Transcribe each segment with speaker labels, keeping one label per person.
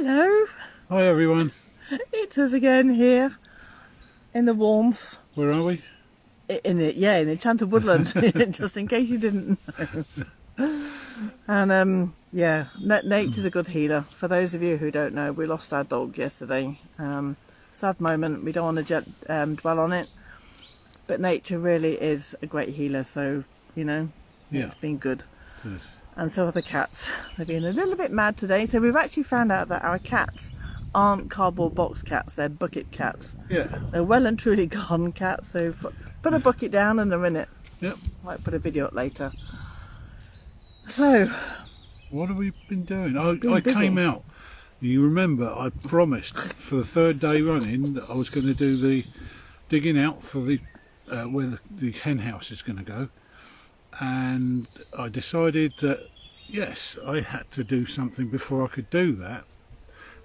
Speaker 1: Hello,
Speaker 2: Hi everyone,
Speaker 1: it's us again here in the warmth.
Speaker 2: where are we?
Speaker 1: In the Enchanted Woodland, just in case you didn't know. And yeah, nature's a good healer. For those of you who don't know, we lost our dog yesterday. Sad moment. We don't want to dwell on it, but nature really is a great healer. So it's been good.
Speaker 2: Yes.
Speaker 1: And so are the cats. They've been a little bit mad today. So we've actually found out that our cats aren't cardboard box cats, they're bucket cats.
Speaker 2: Yeah.
Speaker 1: They're well and truly garden cats, so put a bucket down and they're in it.
Speaker 2: Yep.
Speaker 1: Might put a video up later. So,
Speaker 2: what have we been doing?
Speaker 1: Been
Speaker 2: I
Speaker 1: busy.
Speaker 2: came out. You remember I promised for the third day running that I was going to do the digging out for the where the hen house is going to go. And I decided that yes, I had to do something before I could do that,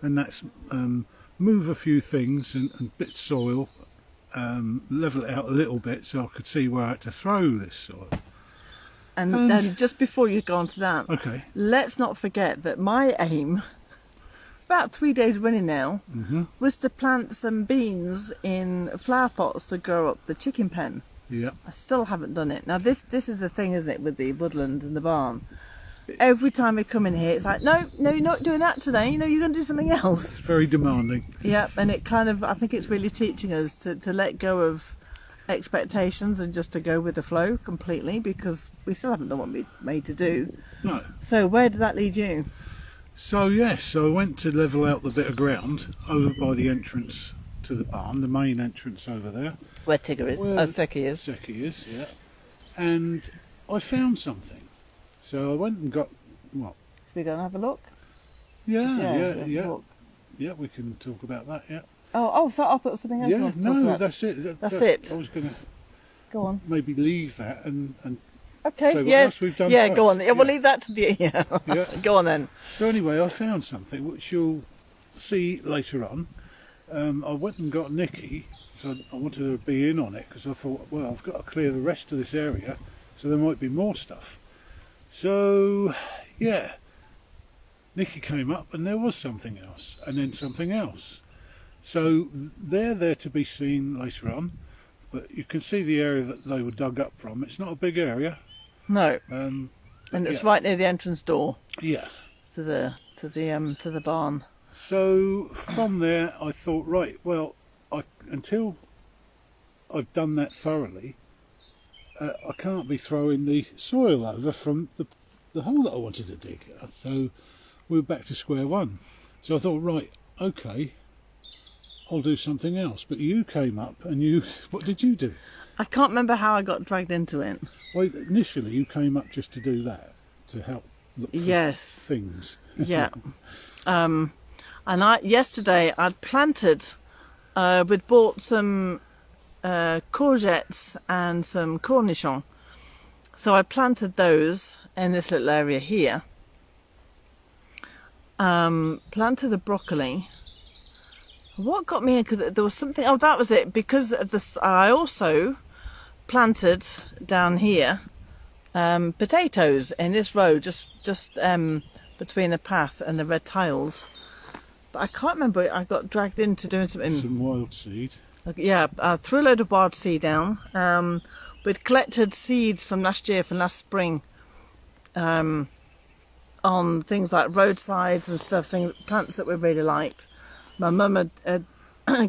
Speaker 2: and that's move a few things and bit soil, level it out a little bit so I could see where I had to throw this soil.
Speaker 1: and just before you go on to that,
Speaker 2: Okay.
Speaker 1: let's not forget that my aim, about 3 days running now, was to plant some beans in flower pots to grow up the chicken pen.
Speaker 2: Yeah.
Speaker 1: I still haven't done it. Now this is the thing, isn't it, with the woodland and the barn? Every time we come in here, it's like, no, you're not doing that today. You're going to do something else.
Speaker 2: It's very demanding.
Speaker 1: Yeah, and it kind of, I think it's really teaching us to let go of expectations and just to go with the flow completely, because we still haven't done what we're made to do.
Speaker 2: No.
Speaker 1: So where did that lead you?
Speaker 2: So yes, I went to level out the bit of ground over by the entrance to the barn, the main entrance over there.
Speaker 1: Where Tigger is, Seki is.
Speaker 2: Seki is, yeah. And I found something. So I went and got, what?
Speaker 1: Should we go and have a look?
Speaker 2: Yeah.
Speaker 1: Look.
Speaker 2: Yeah, we can talk about that, yeah.
Speaker 1: Oh, so I thought something else you
Speaker 2: Yeah,
Speaker 1: wanted to talk
Speaker 2: no,
Speaker 1: about.
Speaker 2: that's it.
Speaker 1: That's it.
Speaker 2: I was going to
Speaker 1: Go on.
Speaker 2: maybe leave that and
Speaker 1: Okay,
Speaker 2: say what
Speaker 1: yes.
Speaker 2: else we've done
Speaker 1: Yeah,
Speaker 2: first.
Speaker 1: go on. Yeah, we'll
Speaker 2: Yeah.
Speaker 1: leave that to the...
Speaker 2: Yeah.
Speaker 1: Go on then.
Speaker 2: So anyway, I found something which you'll see later on. I went and got Nikki, so I wanted her to be in on it because I thought, well, I've got to clear the rest of this area, so there might be more stuff. So, yeah, Nikki came up and there was something else, and then something else. So they're there to be seen later on, but you can see the area that they were dug up from. It's not a big area.
Speaker 1: No.
Speaker 2: And
Speaker 1: It's right near the entrance door
Speaker 2: Yeah.
Speaker 1: to the barn.
Speaker 2: So from there, I thought, right, well, until I've done that thoroughly, I can't be throwing the soil over from the hole that I wanted to dig. So we were back to square one. So I thought, right, okay, I'll do something else. But you came up and what did you do?
Speaker 1: I can't remember how I got dragged into it.
Speaker 2: Well, initially you came up just to do that, to help look for
Speaker 1: Yes.
Speaker 2: things.
Speaker 1: Yeah. And yesterday I'd planted, we'd bought some courgettes and some cornichons. So I planted those in this little area here. Planted the broccoli. What got me in, because there was something, oh, that was it, because of this, I also planted down here potatoes in this row, just between the path and the red tiles. But I can't remember, I got dragged into doing something.
Speaker 2: Some wild seed.
Speaker 1: Yeah, I threw a load of wild seed down. We'd collected seeds from last year, from last spring, on things like roadsides and stuff, plants that we really liked. My mum had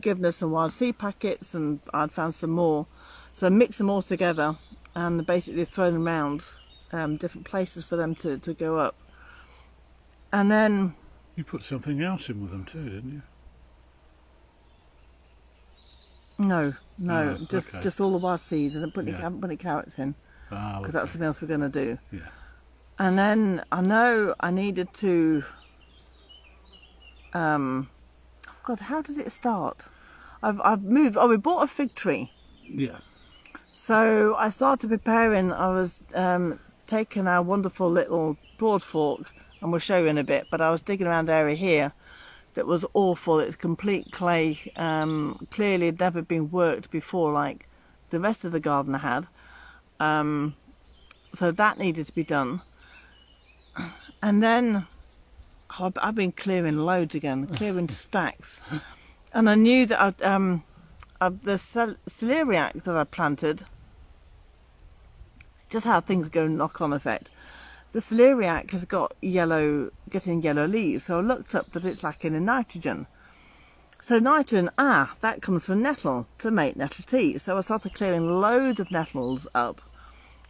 Speaker 1: given us some wild seed packets, and I'd found some more. So I mixed them all together and basically thrown them around different places for them to go up. And then...
Speaker 2: You put something else in with them too, didn't you?
Speaker 1: No,
Speaker 2: Oh, okay.
Speaker 1: just all the wild seeds, and I
Speaker 2: Yeah.
Speaker 1: haven't put any carrots in, because
Speaker 2: Okay.
Speaker 1: that's something else we're going to do.
Speaker 2: Yeah.
Speaker 1: And then I know I needed to... God, how did it start? I've moved... Oh, we bought a fig tree.
Speaker 2: Yeah.
Speaker 1: So I started preparing. I was taking our wonderful little broad fork, and we'll show you in a bit, but I was digging around the area here that was awful. It's complete clay. Clearly had never been worked before like the rest of the garden had. So that needed to be done. And then I've been clearing loads again, clearing stacks, and I knew that the celeriac that I planted, just how things go knock-on effect. The celeriac has got getting yellow leaves, so I looked up that it's lacking in nitrogen. So nitrogen, that comes from nettle, to make nettle tea. So I started clearing loads of nettles up.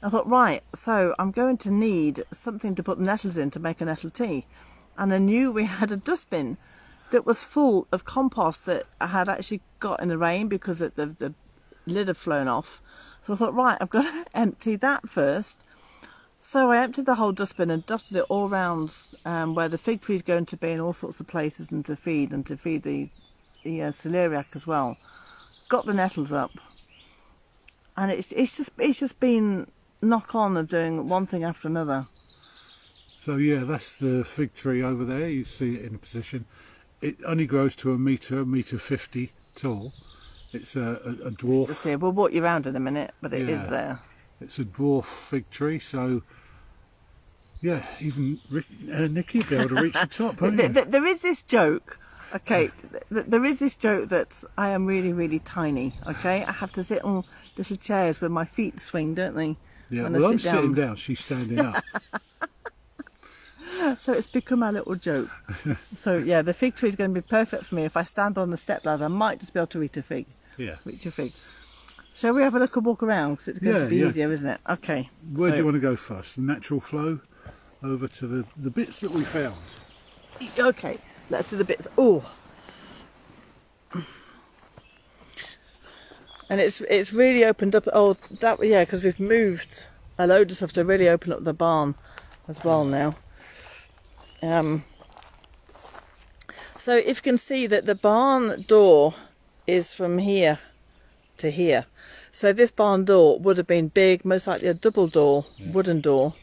Speaker 1: I thought, right, so I'm going to need something to put the nettles in to make a nettle tea. And I knew we had a dustbin that was full of compost that I had actually got in the rain because the lid had flown off. So I thought, right, I've got to empty that first. So I emptied the whole dustbin and dotted it all around where the fig tree is going to be in all sorts of places and to feed the celeriac as well. Got the nettles up, and it's just been knock on of doing one thing after another.
Speaker 2: So yeah, that's the fig tree over there. You see it in a position. It only grows to a metre 50 tall. It's a dwarf.
Speaker 1: Just here. We'll walk you around in a minute, but it is there.
Speaker 2: It's a dwarf fig tree, so yeah, even Nikki will be able to reach the top. Won't you?
Speaker 1: There is this joke. Okay, there is this joke that I am really, really tiny. Okay, I have to sit on little chairs where my feet swing, don't they?
Speaker 2: Yeah,
Speaker 1: when
Speaker 2: well,
Speaker 1: I
Speaker 2: I'm
Speaker 1: sit down.
Speaker 2: sitting down. She's standing up.
Speaker 1: So it's become a little joke. So yeah, the fig tree is going to be perfect for me. If I stand on the step ladder, I might just be able to reach a fig.
Speaker 2: Yeah.
Speaker 1: Reach a fig. Shall we have a little walk around? Because it's going to be easier, isn't it? Okay.
Speaker 2: Where do you want to go first? The natural flow over to the bits that we found.
Speaker 1: Okay, let's do the bits. Oh. And it's really opened up. Oh, because we've moved a load of stuff to really open up the barn as well now. So if you can see that the barn door is from here to here. So this barn door would have been big, most likely a double door, wooden door.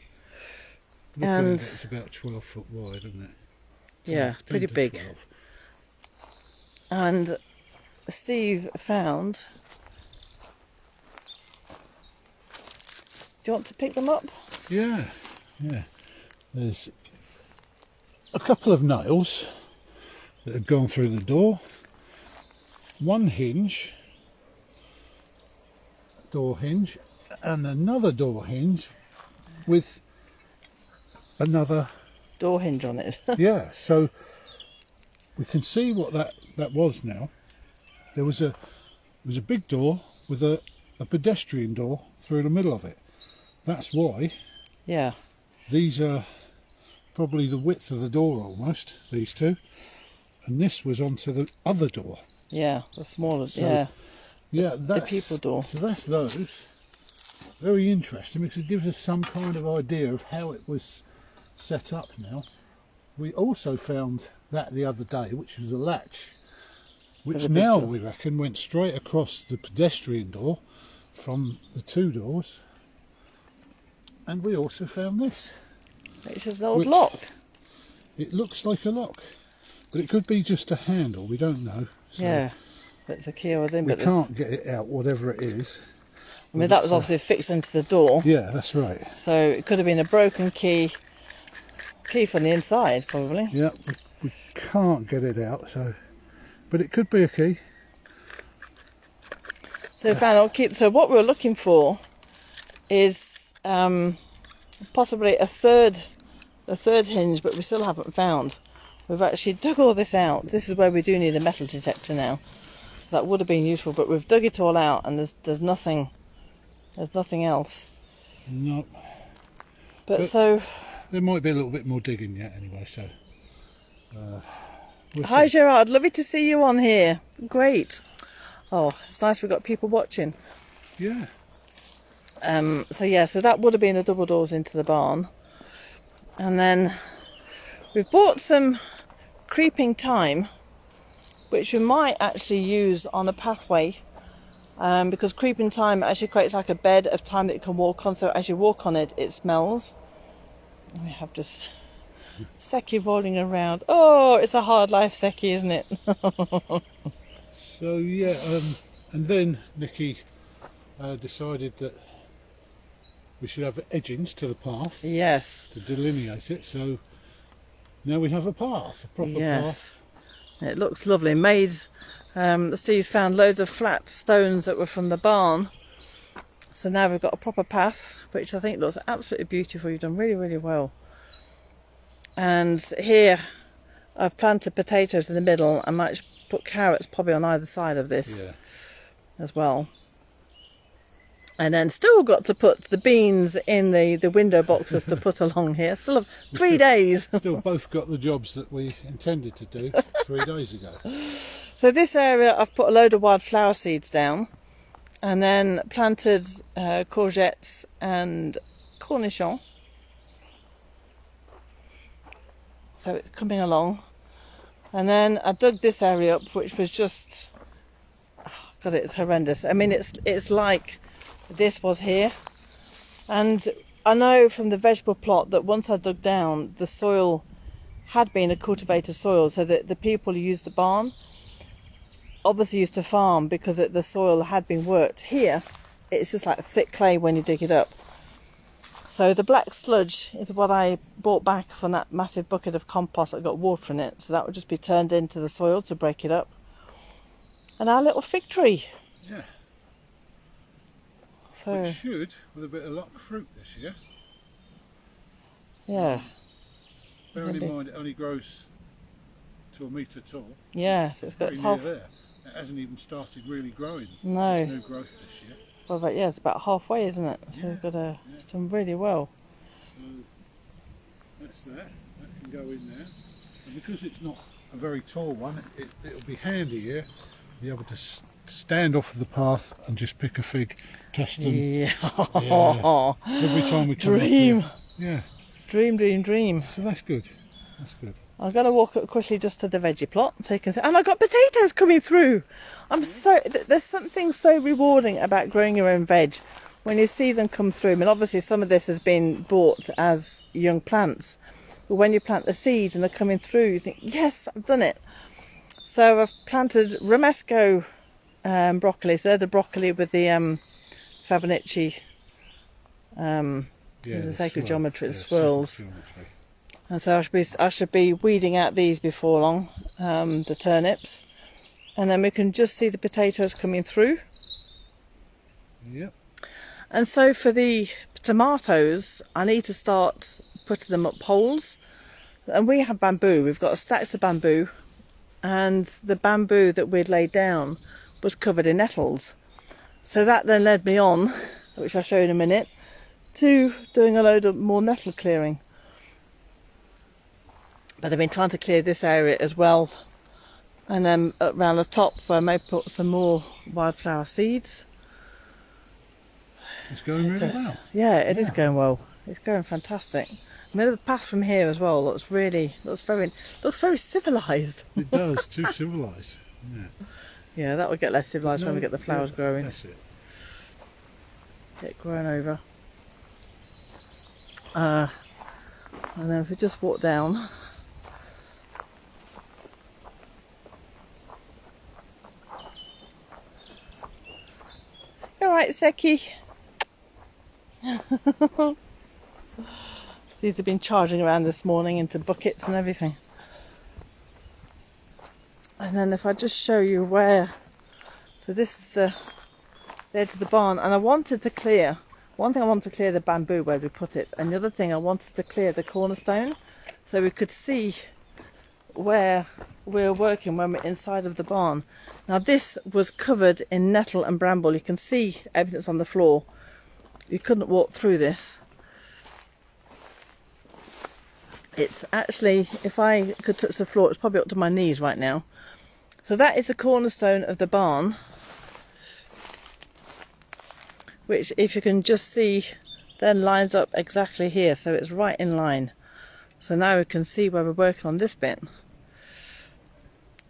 Speaker 2: Looking
Speaker 1: And
Speaker 2: at it, it's about 12 foot wide, isn't it?
Speaker 1: yeah,
Speaker 2: 10
Speaker 1: pretty
Speaker 2: to
Speaker 1: big.
Speaker 2: 12.
Speaker 1: And Steve found. Do you want to pick them up?
Speaker 2: Yeah. There's a couple of nails that had gone through the door. One door hinge, and another door hinge with another
Speaker 1: Door hinge on it.
Speaker 2: yeah, so we can see what that was now. There was a big door with a pedestrian door through the middle of it. That's why.
Speaker 1: Yeah.
Speaker 2: These are probably the width of the door almost, these two. And this was onto the other door.
Speaker 1: Yeah, the smaller.
Speaker 2: So, yeah, that's
Speaker 1: the people door.
Speaker 2: So that's those. Very interesting because it gives us some kind of idea of how it was set up now. We also found that the other day, which was a latch, which now we reckon went straight across the pedestrian door from the two doors. And we also found this.
Speaker 1: Which is an old lock.
Speaker 2: It looks like a lock, but it could be just a handle. We don't know. So
Speaker 1: Yeah, it's a key or thing.
Speaker 2: we
Speaker 1: But
Speaker 2: can't get it out, whatever it is.
Speaker 1: I mean, that was obviously fixed into the door.
Speaker 2: Yeah, that's right.
Speaker 1: So it could have been a broken key from the inside, probably.
Speaker 2: Yeah, we can't get it out. So, but it could be a key.
Speaker 1: So we found our key. So what we were looking for is possibly a third hinge, but we still haven't found. We've actually dug all this out. This is where we do need a metal detector now. That would have been useful, but we've dug it all out, and there's nothing else.
Speaker 2: No.
Speaker 1: But so
Speaker 2: there might be a little bit more digging yet, anyway. So.
Speaker 1: Hi Gerard, lovely to see you on here. Great. Oh, it's nice we've got people watching.
Speaker 2: Yeah.
Speaker 1: So that would have been the double doors into the barn. And then we've bought some creeping thyme, which we might actually use on a pathway, because creeping thyme actually creates like a bed of thyme that you can walk on, so as you walk on it, it smells. We have just Seki rolling around. Oh, it's a hard life, Seki, isn't it?
Speaker 2: So yeah, and then Nikki decided that we should have edgings to the path.
Speaker 1: Yes.
Speaker 2: To delineate it. So now we have a path, a proper path.
Speaker 1: It looks lovely. Steve's found loads of flat stones that were from the barn. So now we've got a proper path, which I think looks absolutely beautiful. You've done really, really well. And here I've planted potatoes in the middle. I might put carrots probably on either side of this as well. And then still got to put the beans in the window boxes to put along here. Still have 3 days.
Speaker 2: Still both got the jobs that we intended to do 3 days ago.
Speaker 1: So this area I've put a load of wildflower seeds down and then planted courgettes and cornichons. So it's coming along. And then I dug this area up, which was just, oh God, it's horrendous. I mean, it's like this was here. And I know from the vegetable plot that once I dug down, the soil had been a cultivated soil, so that the people who used the barn obviously used to farm because the soil had been worked. Here, it's just like thick clay when you dig it up. So the black sludge is what I brought back from that massive bucket of compost that got water in it. So that would just be turned into the soil to break it up. And our little fig tree.
Speaker 2: Yeah.
Speaker 1: So,
Speaker 2: it should, with a bit of luck, fruit this year.
Speaker 1: Yeah.
Speaker 2: Bearing in mind it only grows to a metre tall.
Speaker 1: Yes, it's got
Speaker 2: half there. It hasn't even started really growing.
Speaker 1: No.
Speaker 2: There's no growth this year.
Speaker 1: Well, but yeah, it's about halfway, isn't it? So we've got it's done really well.
Speaker 2: So that's that. That can go in there. And because it's not a very tall one, it'll be handy here. Be able to stand off of the path and just pick a fig, test them.
Speaker 1: Yeah.
Speaker 2: Every time we come
Speaker 1: Dream.
Speaker 2: up here. Yeah.
Speaker 1: Dream.
Speaker 2: So that's good. That's good.
Speaker 1: I'm going to walk up quickly just to the veggie plot so you can see. And I got potatoes coming through. There's something so rewarding about growing your own veg when you see them come through. I mean, obviously some of this has been bought as young plants, but when you plant the seeds and they're coming through, you think, yes, I've done it. So I've planted Romesco broccoli. So they're the broccoli with the Fabonici the sacred geometry, swirls. And so I should be weeding out these before long, the turnips. And then we can just see the potatoes coming through.
Speaker 2: Yep.
Speaker 1: And so for the tomatoes, I need to start putting them up poles. And we have bamboo. We've got stacks of bamboo. And the bamboo that we'd laid down was covered in nettles. So that then led me on, which I'll show you in a minute, to doing a load of more nettle clearing. But I've been trying to clear this area as well. And then around the top where I may put some more wildflower seeds.
Speaker 2: It's going really well.
Speaker 1: Yeah, it is going well. It's going fantastic. I mean, the path from here as well looks very civilised.
Speaker 2: It does, too civilised. Yeah.
Speaker 1: Yeah, that will get less civilised when we get the flowers growing.
Speaker 2: That's it.
Speaker 1: Get grown over. And then if we just walk down. All right, Seki. These have been charging around this morning into buckets and everything. And then if I just show you where, so this is the edge of the barn, and I wanted to clear, one thing I wanted to clear the bamboo where we put it, and the other thing I wanted to clear the cornerstone so we could see where we're working when we're inside of the barn. Now this was covered in nettle and bramble. You can see everything that's on the floor. You couldn't walk through this. It's actually, if I could touch the floor, it's probably up to my knees right now. So that is the cornerstone of the barn, which, if you can just see, then lines up exactly here. So it's right in line. So now we can see where we're working on this bit.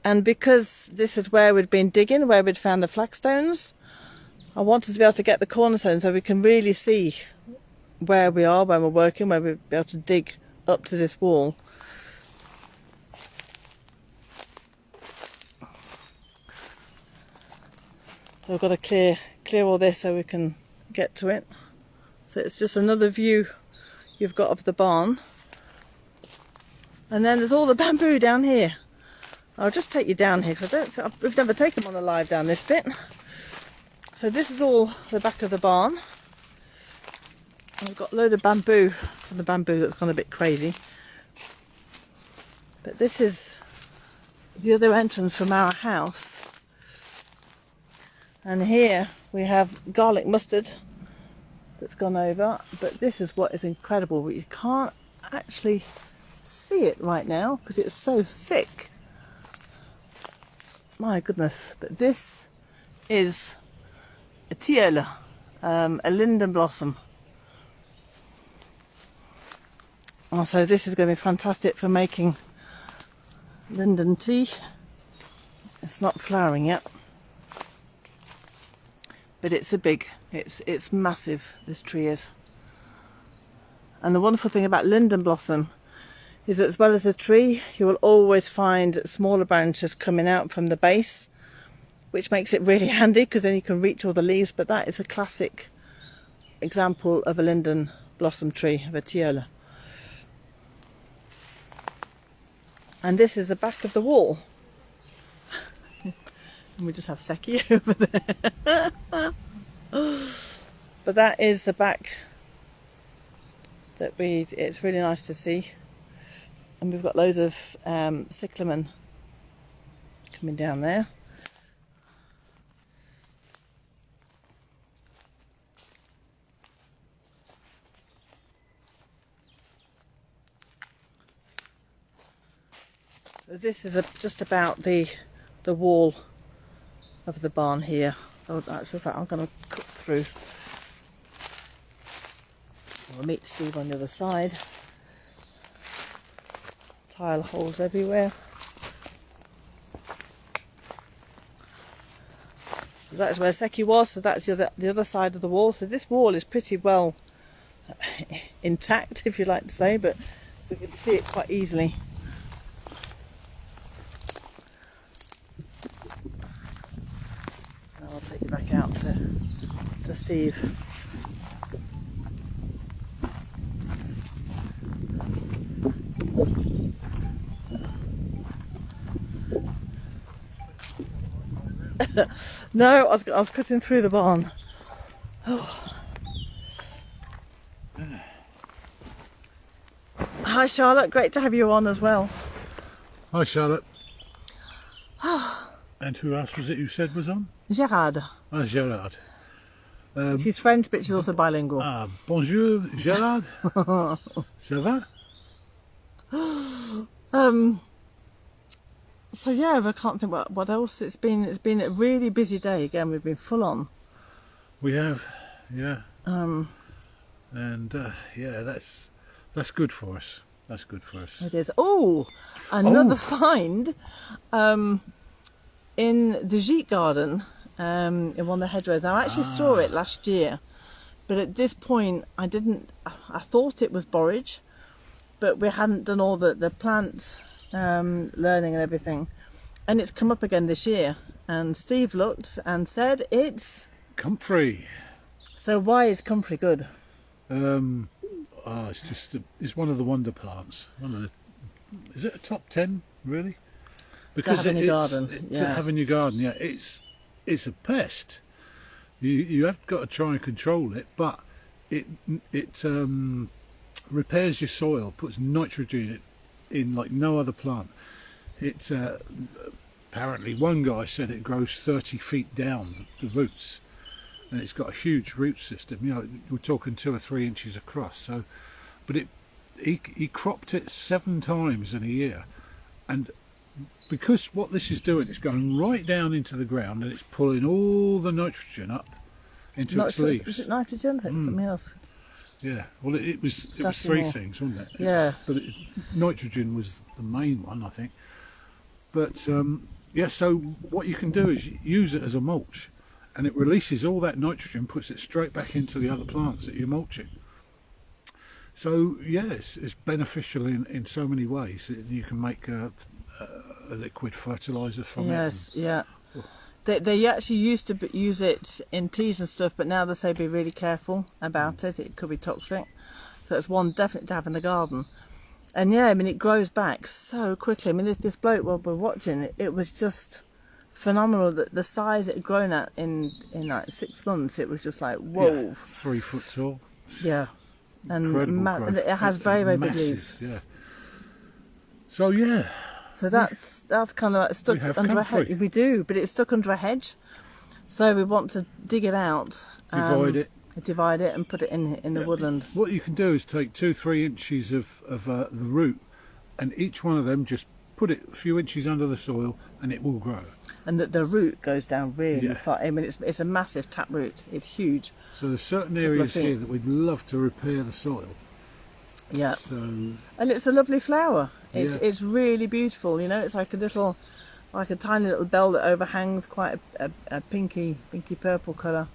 Speaker 1: And because this is where we'd been digging, where we'd found the flagstones, I wanted to be able to get the cornerstone so we can really see where we are when we're working, where we'll be able to dig up to this wall. So we've got to clear all this so we can get to it. So it's just another view you've got of the barn. And then there's all the bamboo down here. I'll just take you down here because we've never taken them on alive down this bit. So this is all the back of the barn. And we've got a load of bamboo from the bamboo that's gone a bit crazy. But this is the other entrance from our house. And here we have garlic mustard that's gone over. But this is what is incredible. You can't actually see it right now because it's so thick. My goodness, but this is a tilleul, a linden blossom. And so this is going to be fantastic for making linden tea. It's not flowering yet, but it's it's massive, this tree is. And the wonderful thing about linden blossom is that as well as the tree, you will always find smaller branches coming out from the base, which makes it really handy because then you can reach all the leaves. But that is a classic example of a linden blossom tree, of a tilleul. And this is the back of the wall. And we just have Seki over there. But that is the back that it's really nice to see. And we've got loads of cyclamen coming down there. So this is just about the wall of the barn here. So actually, I'm going to cut through. We'll meet Steve on the other side. Tile holes everywhere. That's where Seki was, so that's the other side of the wall. So this wall is pretty well intact, if you like to say, but we can see it quite easily. Now I'll take you back out to Steve. No, I was cutting through the barn. Oh. Hi Charlotte, great to have you on as well.
Speaker 2: Hi Charlotte. And who else was it you said was on?
Speaker 1: Gerard.
Speaker 2: Ah, Gerard.
Speaker 1: She's French, but she's also bilingual.
Speaker 2: Ah, bonjour Gerard. Ça va?
Speaker 1: So yeah, I can't think what else. It's been a really busy day again. We've been full on.
Speaker 2: We have, yeah. Yeah, that's good for us. That's good for us.
Speaker 1: It is. Oh, another find in the Gite garden, in one of the hedgerows. Now, I actually saw it last year, but at this point I thought it was borage, but we hadn't done all the plant learning and everything, and it's come up again this year. And Steve looked and said it's
Speaker 2: comfrey.
Speaker 1: So why is comfrey good?
Speaker 2: It's one of the wonder plants. Is it a top 10 really? Because
Speaker 1: to have in your garden.
Speaker 2: To have in your garden, yeah. It's a pest. You have got to try and control it, but it repairs your soil, puts nitrogen in like no other plant. It's apparently one guy said it grows 30 feet down the roots, and it's got a huge root system. You know, we're talking 2 or 3 inches across. So, but he cropped it 7 times in a year, and because what this is doing, it's going right down into the ground and it's pulling all the nitrogen up into its leaves.
Speaker 1: Is it nitrogen? I think it's something else.
Speaker 2: Yeah, well, it was 3 things, wasn't it?
Speaker 1: Yeah.
Speaker 2: But nitrogen was the main one, I think. But yeah, so what you can do is use it as a mulch, and it releases all that nitrogen, puts it straight back into the other plants that you're mulching. So yeah, it's beneficial in so many ways. You can make a liquid fertilizer from it.
Speaker 1: Yes, yeah. They actually used to use it in teas and stuff, but now they say be really careful about it. It could be toxic. So it's one definitely to have in the garden. And yeah, I mean, it grows back so quickly. I mean, this bloke while we're watching it, it was just phenomenal. That the size it had grown at in like 6 months, it was just like whoa.
Speaker 2: Yeah, 3 foot tall.
Speaker 1: Yeah, and
Speaker 2: Incredible growth.
Speaker 1: it has very very big
Speaker 2: Massive,
Speaker 1: leaves.
Speaker 2: Yeah. So yeah,
Speaker 1: So that's kind of like stuck
Speaker 2: have
Speaker 1: under a
Speaker 2: comfrey.
Speaker 1: hedge. We do, but it's stuck under a hedge. So we want to dig it out, divide it, and put it in the woodland.
Speaker 2: What you can do is take 2-3 inches of the root, and each one of them just put it a few inches under the soil, and it will grow.
Speaker 1: And the root goes down really
Speaker 2: Yeah.
Speaker 1: far. I mean, it's a massive taproot. It's huge.
Speaker 2: So there's certain
Speaker 1: of
Speaker 2: areas
Speaker 1: feet.
Speaker 2: here that we'd love to repair the soil.
Speaker 1: Yeah.
Speaker 2: So
Speaker 1: And it's a lovely flower.
Speaker 2: Yeah.
Speaker 1: It's really beautiful. You know, it's like a tiny little bell that overhangs, quite a pinky purple colour.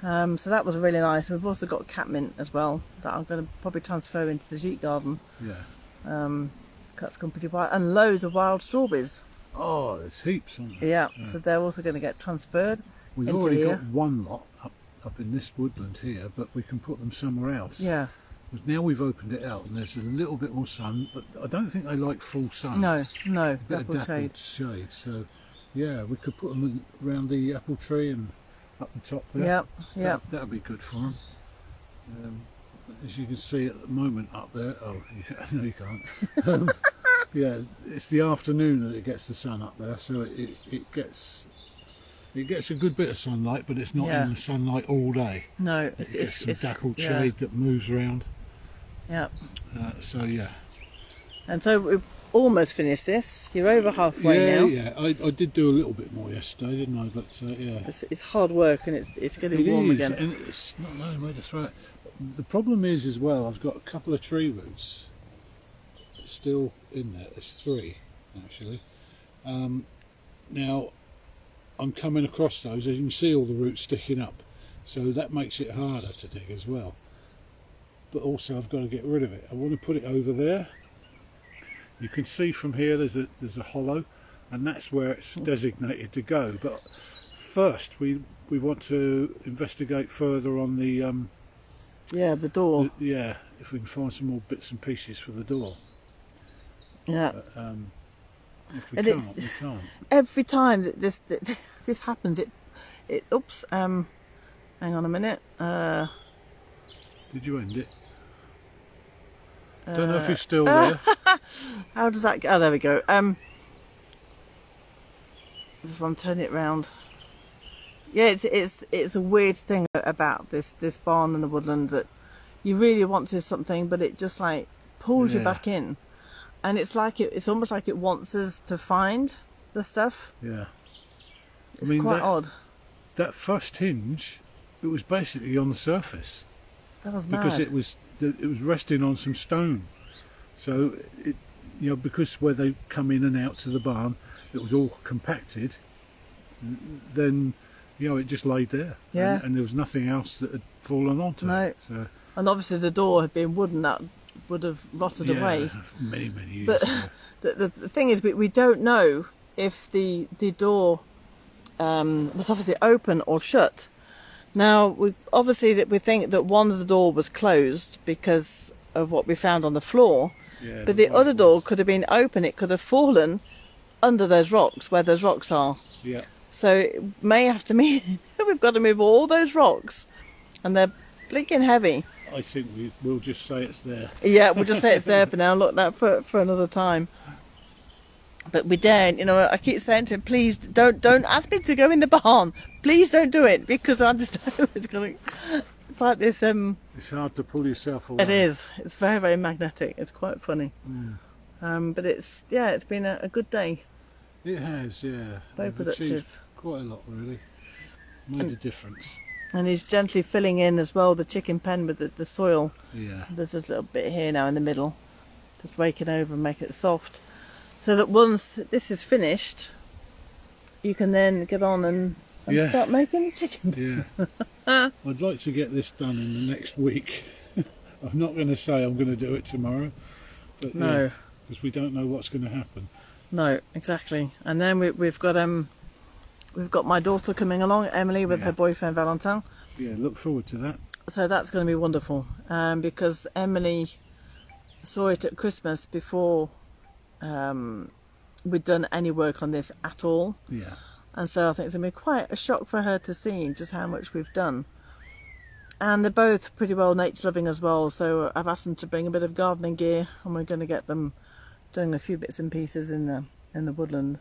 Speaker 1: So that was really nice. We've also got catmint as well that I'm going to probably transfer into the Jeet garden.
Speaker 2: yeah.
Speaker 1: That's gone pretty wild, and loads of wild strawberries.
Speaker 2: Oh, there's heaps on there.
Speaker 1: Yeah. So they're also going to get transferred
Speaker 2: We've
Speaker 1: into
Speaker 2: already
Speaker 1: here.
Speaker 2: got one lot up in this woodland here, but we can put them somewhere else.
Speaker 1: Yeah.
Speaker 2: Because now we've opened it out and there's a little bit more sun, but I don't think they like full sun.
Speaker 1: No,
Speaker 2: A bit of
Speaker 1: dappled shade.
Speaker 2: shade. So yeah, we could put them around the apple tree and up the top there.
Speaker 1: Yeah, yeah.
Speaker 2: That'd be good for them. As you can see at the moment up there, oh, yeah, no you can't. Yeah, it's the afternoon that it gets the sun up there, so it gets a good bit of sunlight, but it's not
Speaker 1: Yeah.
Speaker 2: in the sunlight all day.
Speaker 1: No,
Speaker 2: It gets some dappled
Speaker 1: yeah,
Speaker 2: shade that moves around.
Speaker 1: Yeah.
Speaker 2: So yeah.
Speaker 1: And so we've almost finished this. You're over halfway now.
Speaker 2: Yeah. I did do a little bit more yesterday, didn't I? But yeah.
Speaker 1: It's hard work, and it's getting
Speaker 2: It
Speaker 1: warm
Speaker 2: is,
Speaker 1: again.
Speaker 2: and it's not knowing where to throw it. The problem is as well, I've got a couple of tree roots still in there. There's 3 actually. Now I'm coming across those, as you can see all the roots sticking up, so that makes it harder to dig as well. But also I've got to get rid of it. I want to put it over there. You can see from here there's a hollow, and that's where it's designated to go. But first we want to investigate further on the
Speaker 1: Yeah, the door.
Speaker 2: yeah, if we can find some more bits and pieces for the door.
Speaker 1: Yeah.
Speaker 2: If we
Speaker 1: And
Speaker 2: can't,
Speaker 1: it's-
Speaker 2: we can't.
Speaker 1: Every time that this happens, it oops. Hang on a minute.
Speaker 2: Did you end it? Don't know if he's still there.
Speaker 1: How does that go? Oh, there we go. Just want to turn it round. Yeah, it's a weird thing about this barn and the woodland, that you really want to do something, but it just like pulls you
Speaker 2: Yeah.
Speaker 1: back in, and it's like it's almost like it wants us to find the stuff.
Speaker 2: Yeah.
Speaker 1: It's quite odd.
Speaker 2: That first hinge, it was basically on the surface
Speaker 1: That was mad.
Speaker 2: because it was resting on some stone. So it, because where they come in and out to the barn, it was all compacted. Then, it just laid there.
Speaker 1: Yeah.
Speaker 2: And there was nothing else that had fallen onto
Speaker 1: No.
Speaker 2: it. So,
Speaker 1: And obviously the door had been wooden, that would have rotted away.
Speaker 2: many years
Speaker 1: But
Speaker 2: ago.
Speaker 1: the thing is, we don't know if the door was obviously open or shut. Now, we think that one of the door was closed because of what we found on the floor,
Speaker 2: Yeah,
Speaker 1: but the
Speaker 2: way
Speaker 1: other
Speaker 2: it
Speaker 1: door
Speaker 2: was.
Speaker 1: could have been open. It could have fallen under those rocks, where those rocks are.
Speaker 2: Yeah.
Speaker 1: So it may have to mean we've got to move all those rocks, and they're blinking heavy.
Speaker 2: I think we'll just say it's there.
Speaker 1: Yeah, we'll just say it's there for now. Look that for another time. But we daren't. I keep saying to him, please don't ask me to go in the barn. Please don't do it, because I just know it's going to. It's like this.
Speaker 2: It's hard to pull yourself away.
Speaker 1: It is. It's very very magnetic. It's quite funny. But it's been a good day.
Speaker 2: It has, yeah.
Speaker 1: Very
Speaker 2: I've
Speaker 1: productive.
Speaker 2: achieved quite a lot, really. Made a difference.
Speaker 1: And he's gently filling in as well the chicken pen with the soil.
Speaker 2: Yeah.
Speaker 1: There's a little bit here now in the middle, just raking over and make it soft, so that once this is finished, you can then get on and
Speaker 2: Yeah.
Speaker 1: start making the chicken.
Speaker 2: Yeah. I'd like to get this done in the next week. I'm not going to say I'm going to do it tomorrow, but
Speaker 1: No.
Speaker 2: because we don't know what's going to happen.
Speaker 1: No, exactly. And then we've got my daughter coming along, Emily, with
Speaker 2: Yeah.
Speaker 1: her boyfriend Valentin.
Speaker 2: Yeah, look forward to that.
Speaker 1: So that's going to be wonderful, because Emily saw it at Christmas before we'd done any work on this at all.
Speaker 2: Yeah.
Speaker 1: And so I think it's going to be quite a shock for her to see just how much we've done. And they're both pretty well nature loving as well, so I've asked them to bring a bit of gardening gear, and we're going to get them doing a few bits and pieces in the woodland.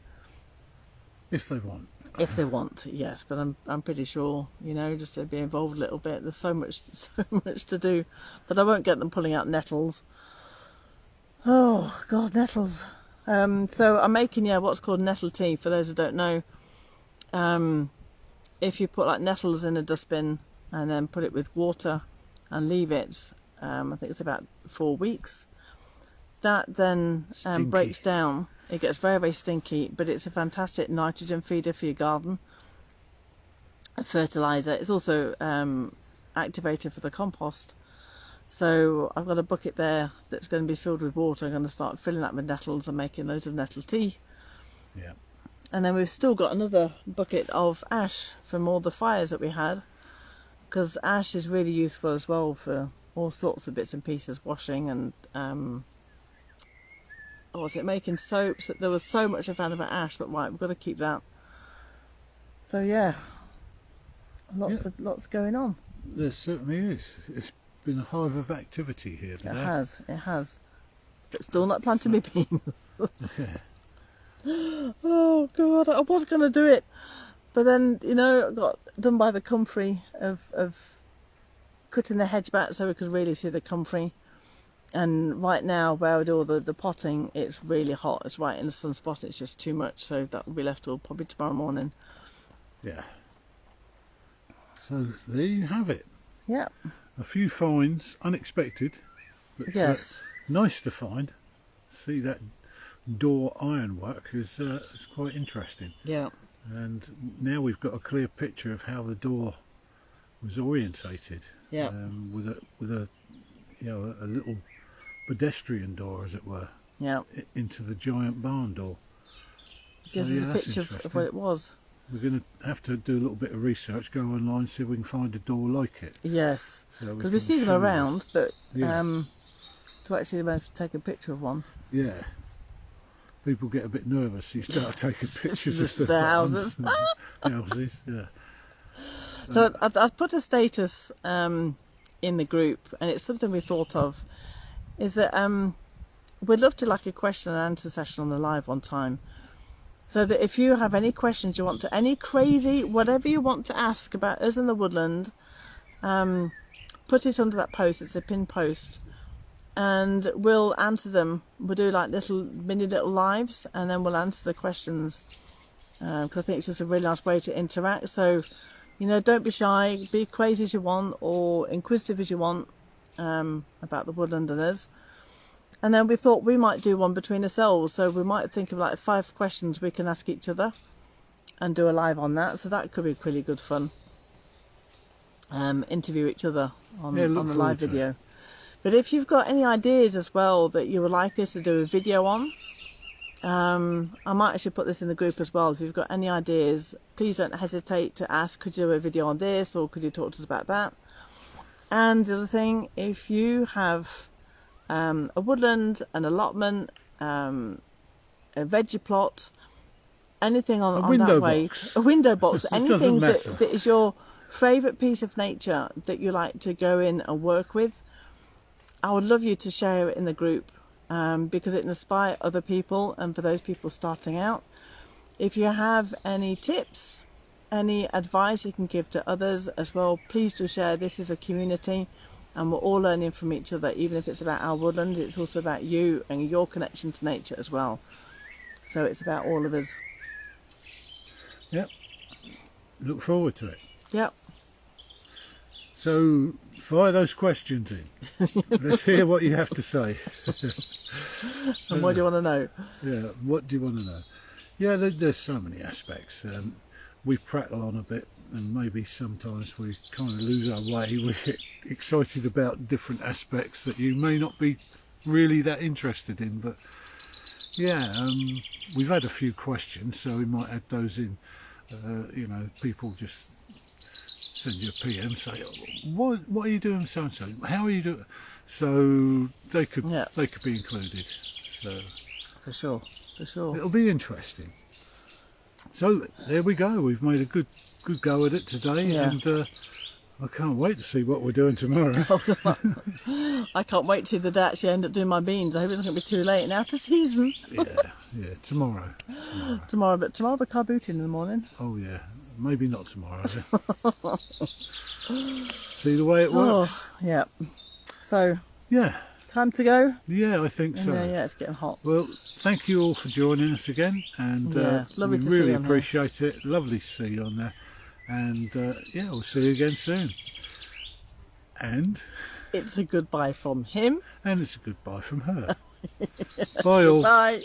Speaker 2: If they want.
Speaker 1: If they want, yes, but I'm pretty sure, you know, just to be involved a little bit. There's so much to do, but I won't get them pulling out nettles. Oh God, nettles. So I'm making what's called nettle tea. For those who don't know, if you put like nettles in a dustbin and then put it with water and leave it, I think it's about 4 weeks. That then breaks down. It gets very, very stinky, but it's a fantastic nitrogen feeder for your garden. A fertiliser. It's also activated for the compost. So I've got a bucket there that's going to be filled with water. I'm going to start filling that with nettles and making loads of nettle tea.
Speaker 2: Yeah.
Speaker 1: And then we've still got another bucket of ash from all the fires that we had, because ash is really useful as well for all sorts of bits and pieces, washing and making soaps. There was so much I found about ash that we've got to keep that. So yeah, lots going on.
Speaker 2: There certainly is. It's been a hive of activity here today.
Speaker 1: It has. But still not planting me beans.
Speaker 2: Yeah.
Speaker 1: Oh God, I was going to do it, but then I got done by the comfrey of cutting the hedge back so we could really see the comfrey. And right now, where I do all the potting, it's really hot. It's right in the sunspot. It's just too much, so that will be left till probably tomorrow morning.
Speaker 2: Yeah. So there you have it.
Speaker 1: Yeah.
Speaker 2: A few finds, unexpected, but
Speaker 1: yes,
Speaker 2: nice to find. See that door ironwork is quite interesting.
Speaker 1: Yeah.
Speaker 2: And now we've got a clear picture of how the door was orientated.
Speaker 1: Yeah.
Speaker 2: With a a little pedestrian door, as it were.
Speaker 1: Yeah.
Speaker 2: Into the giant barn door.
Speaker 1: Gives us a picture of what it was.
Speaker 2: We're going to have to do a little bit of research, go online, see if we can find a door like it.
Speaker 1: Yes,
Speaker 2: because
Speaker 1: we see them around, but
Speaker 2: yeah.
Speaker 1: To actually be able to take a picture of one.
Speaker 2: Yeah. People get a bit nervous. You start taking pictures of
Speaker 1: the houses.
Speaker 2: Houses, yeah.
Speaker 1: So I've put a status in the group, and it's something we thought of, is that we'd love to like a question and answer session on the live one time. So that if you have any questions you want to, any crazy, whatever you want to ask about us in the woodland, put it under that post. It's a pinned post, and we'll answer them. We'll do like mini little lives, and then we'll answer the questions. Because I think it's just a really nice way to interact. So, don't be shy. Be crazy as you want, or inquisitive as you want about the woodland and us. And then we thought we might do one between ourselves, so we might think of like 5 questions we can ask each other and do a live on that. So that could be really good fun. Interview each other on the live video. But if you've got any ideas as well that you would like us to do a video on, I might actually put this in the group as well. If you've got any ideas, please don't hesitate to ask, could you do a video on this, or could you talk to us about that? And the other thing, if you have a woodland, an allotment, a veggie plot, anything on that way, a window box, anything that is your favourite piece of nature that you like to go in and work with, I would love you to share it in the group, because it inspires other people, and for those people starting out, if you have any tips, any advice you can give to others as well, please do share. This is a community, and we're all learning from each other. Even if it's about our woodland, it's also about you and your connection to nature as well. So it's about all of us.
Speaker 2: Yep. Look forward to it.
Speaker 1: Yep.
Speaker 2: So fire those questions in. Let's hear what you have to say.
Speaker 1: And what do you want to know?
Speaker 2: Yeah, what do you want to know? Yeah, there's so many aspects. We prattle on a bit, and maybe sometimes we kind of lose our way. We get excited about different aspects that you may not be really that interested in, but yeah, we've had a few questions, so we might add those in. People just send you a PM, say, what are you doing so and so? How are you doing? so they could
Speaker 1: Yeah.
Speaker 2: be included. So
Speaker 1: For sure, for sure.
Speaker 2: it'll be interesting. So there we go. We've made a good go at it today,
Speaker 1: Yeah.
Speaker 2: and I can't wait to see what we're doing tomorrow.
Speaker 1: I can't wait till the day I actually end up doing my beans. I hope it's not going to be too late now to season.
Speaker 2: yeah, tomorrow.
Speaker 1: Tomorrow we're car booting in the morning.
Speaker 2: Oh yeah, maybe not tomorrow. See the way it works.
Speaker 1: Oh, yeah. So,
Speaker 2: Yeah,
Speaker 1: time to go?
Speaker 2: I think so.
Speaker 1: Yeah, it's getting hot.
Speaker 2: Well, thank you all for joining us again, and
Speaker 1: Yeah, lovely
Speaker 2: we
Speaker 1: to see you
Speaker 2: really
Speaker 1: on here.
Speaker 2: appreciate it. Lovely to see you on there, and yeah, we'll see you again soon. And
Speaker 1: It's a goodbye from him.
Speaker 2: it's a goodbye from her. Bye all.
Speaker 1: Bye.